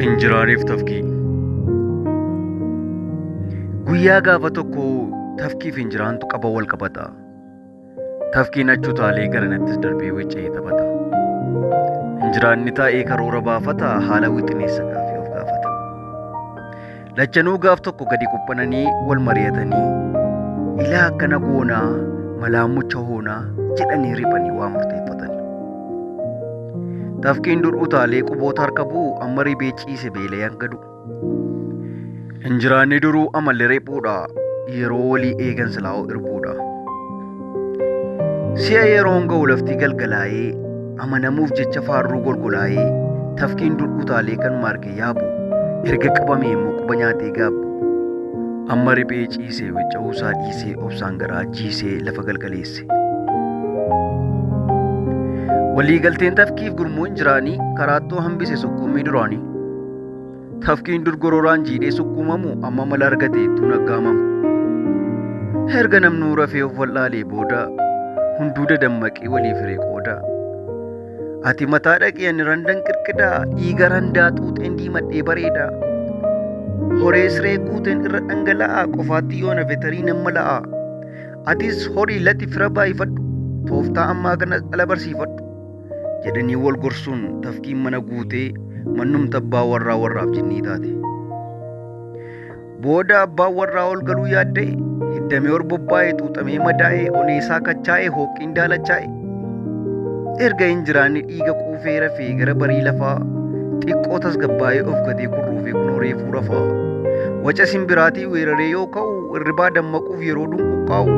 Injiraaniif tafkii. Guyyaa gaafa tokko tafkiif injiraantu qaba wal qabata. Tafkiin achuu taalee garanattis darbee weccee taphata. Injiraanni taa'ee karoora baafata haala wixineessa gaafii of gaafata. Lachanuu gaaf tokko gadi quphananii wal mari'atanii ilaa akkana goonaa malaa mucha hoonaa jedhanii riphanii waa murteeffatan. Tafkiin dur utaalee quboota harka bu'u amma ribee ciise beelee hangadu. Injiraanni duruu amalli rephuudha yeroo walii eegan silaa'oo irbuudha. Si'a yeroon ga'u laftii galgalaa'ee amanamuuf jecha faarruu golgolaa'ee tafkiin dur utaalee kan maarge yaabu erga qabamee immoo quba nyaatee gaabbu. Amma riphee ciisee wecca'uusaa dhiisee obsaan garaa jiisee lafa galgaleesse. Waliigalteen tafkiif gurmuu injiraanii karaattoo hambise sukkuumii duraanii. Tafkiin dur gororaan jiidhee sukkuumamu amma mala argateettuu naggaamamu. Erga namnuu rafee of wallaalee booda hunduu dadammaqee walii firee qooda. Ati mataa dhaqee ani randan qirqidaa dhiiga randaa xuuxeen diimadhee bareeda. Horee siree guuteen irra dhangala'aa qofaatti yoo nafe tarii nama la'a. Atis horii lati fira baay'ifadhu tooftaa ammaa kana dhala barsiifadhu. Jedhanii wal gorsuun tafkiin mana guutee mannumta abbaa warraa warraaf jennii taate. Booda abbaan warraa ol galuu yaadda'e hiddamee ol bobbaa'ee xuuxamee madaa'ee oneesaa kachaa'ee hooqiin daalachaa'e. Erga injiraanni dhiiga quufee rafee gara barii lafaa xiqqoo tasgabbaa'ee of gatee kurruufee kunoo reefuu rafaa. Waca simbiraatii weeraree yoo ka'u irribaa dammaquuf yeroo dunquqqaa'u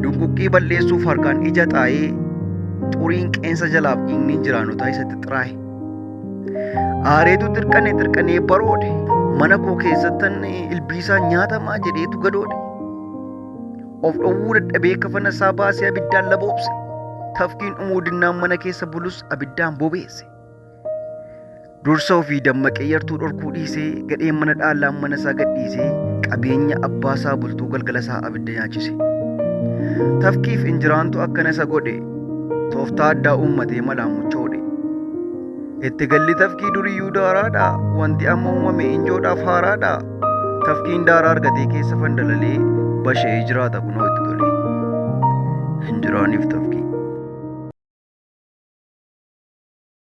dunquqqii balleessuuf harkaan ija xaa'ee xuriin qeensa jalaaf dhiigni injiraanotaa isatti xiraa'e. Aareetu xirqanee baroode mana koo keessattan ilbiisaan nyaatamaa jedheetu gadoode. Of dhowwuu dadhabee kafana isaa baasee abiddaan laboobse. Tafkiin umuudinnaan mana keessa bulus abiddaan bobeesse. Dursa ofii dammaqee yartuu dhorkuu dhiisee gadheen mana dhaallaan mana isaa gadhiisee qabeenya abbaasaa bultuu galgala isaa abidda nyaachise. Tafkiif injiraantu akkana isa godhe tooftaa addaa uummatee malaan muchoodhe. Itti galli tafkii duriyyuu daaraadha wanti amma uumame injoodhaaf haaraadha. Tafkiin daaraa argatee keessa fandalalee bashee jiraata kunoo itti tole. Injiraaniif tafkii.